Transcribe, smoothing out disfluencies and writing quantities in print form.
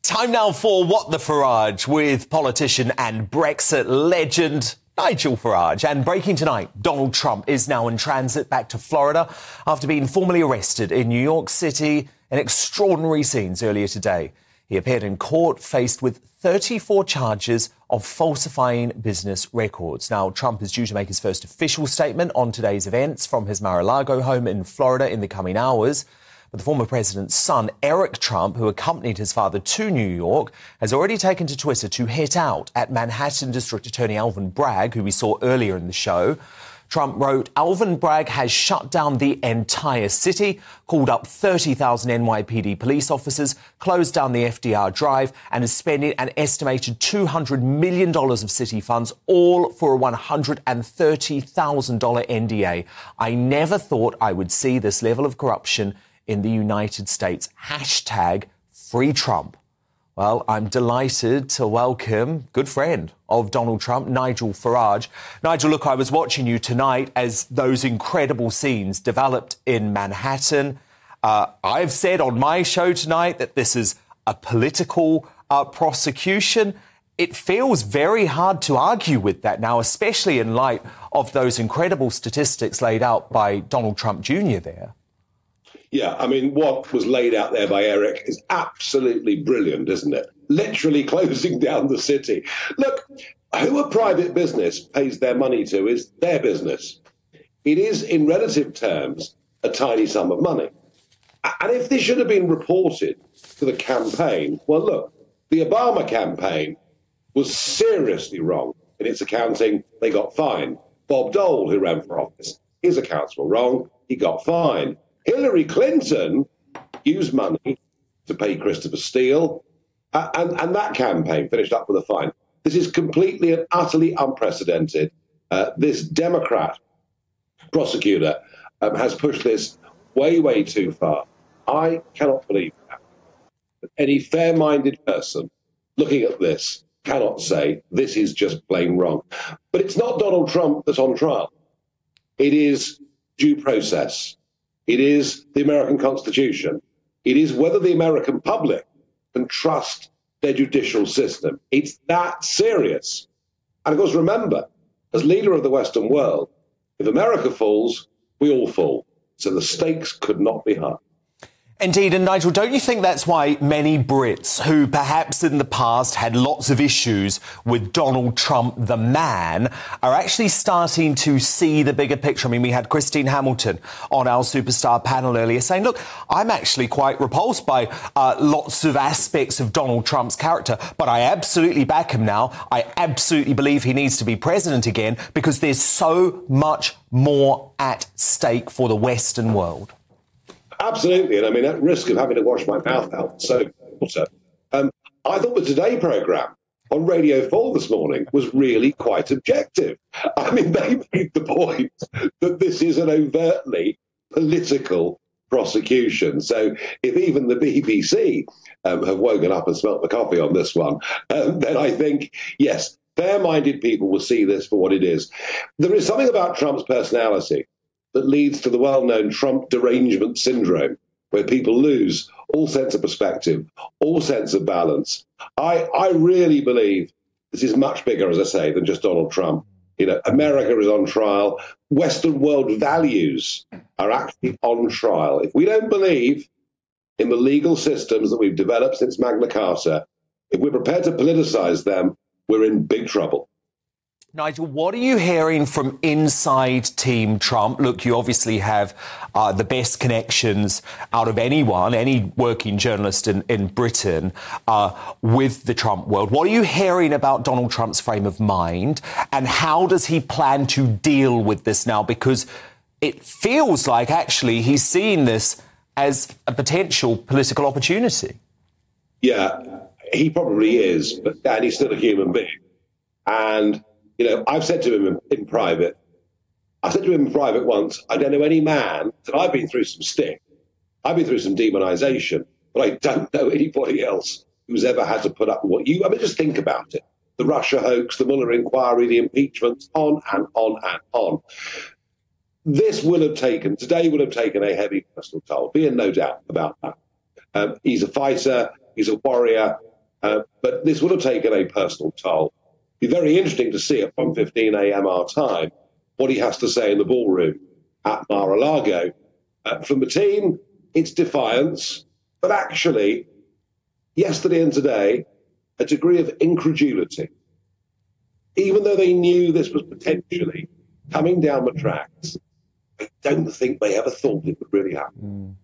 Time now for What the Farage with politician and Brexit legend Nigel Farage. And breaking tonight, Donald Trump is now in transit back to Florida after being formally arrested in New York City in extraordinary scenes earlier today. He appeared in court faced with 34 charges of falsifying business records. Now, Trump is due to make his first official statement on today's events from his Mar-a-Lago home in Florida in the coming hours. But the former president's son, Eric Trump, who accompanied his father to New York, has already taken to Twitter to hit out at Manhattan District Attorney Alvin Bragg, who we saw earlier in the show. Trump wrote, Alvin Bragg has shut down the entire city, called up 30,000 NYPD police officers, closed down the FDR Drive, and is spending an estimated $200 million of city funds, all for a $130,000 NDA. I never thought I would see this level of corruption in the United States. Hashtag Free Trump. Well, I'm delighted to welcome good friend of Donald Trump, Nigel Farage. Nigel, look, I was watching you tonight as those incredible scenes developed in Manhattan. I've said on my show tonight that this is a political prosecution. It feels very hard to argue with that now, especially in light of those incredible statistics laid out by Donald Trump Jr. there. Yeah, I mean, what was laid out there by Eric is absolutely brilliant, isn't it? Literally closing down the city. Look, who a private business pays their money to is their business. It is, in relative terms, a tiny sum of money. And if this should have been reported to the campaign, well, look, the Obama campaign was seriously wrong in its accounting. They got fined. Bob Dole, who ran for office, his accounts were wrong. He got fined. Hillary Clinton used money to pay Christopher Steele, and that campaign finished up with a fine. This is completely and utterly unprecedented. This Democrat prosecutor has pushed this way, way too far. I cannot believe that. Any fair-minded person looking at this cannot say this is just plain wrong. But it's not Donald Trump that's on trial. It is due process. It is the American Constitution. It is whether the American public can trust their judicial system. It's that serious. And of course, remember, as leader of the Western world, if America falls, we all fall. So the stakes could not be higher. Indeed, and Nigel, don't you think that's why many Brits who perhaps in the past had lots of issues with Donald Trump, the man, are actually starting to see the bigger picture? I mean, we had Christine Hamilton on our Superstar panel earlier saying, look, I'm actually quite repulsed by lots of aspects of Donald Trump's character, but I absolutely back him now. I absolutely believe he needs to be president again because there's so much more at stake for the Western world. Absolutely. And I mean, at risk of having to wash my mouth out, so I thought the Today programme on Radio 4 this morning was really quite objective. I mean, they made the point that this is an overtly political prosecution. So if even the BBC have woken up and smelt the coffee on this one, then I think, yes, fair-minded people will see this for what it is. There is something about Trump's personality that leads to the well-known Trump derangement syndrome, where people lose all sense of perspective, all sense of balance. I really believe this is much bigger, as I say, than just Donald Trump. You know, America is on trial. Western world values are actually on trial. If we don't believe in the legal systems that we've developed since Magna Carta, if we're prepared to politicize them, we're in big trouble. Nigel, what are you hearing from inside Team Trump? Look, you obviously have the best connections out of anyone, any working journalist in Britain with the Trump world. What are you hearing about Donald Trump's frame of mind and how does he plan to deal with this now? Because it feels like actually he's seeing this as a potential political opportunity. Yeah, he probably is, but Dan, he's still a human being. And you know, I've said to him in private, once, I don't know any man, that I've been through some stick, I've been through some demonization, but I don't know anybody else who's ever had to put up with what you, I mean, just think about it. The Russia hoax, the Mueller inquiry, the impeachments, on and on and on. Today will have taken a heavy personal toll, be in no doubt about that. He's a fighter, he's a warrior, But this would have taken a personal toll. It'd be very interesting to see at 1:15 a.m. our time what he has to say in the ballroom at Mar-a-Lago. From the team, it's defiance, but actually, yesterday and today, a degree of incredulity. Even though they knew this was potentially coming down the tracks, I don't think they ever thought it would really happen.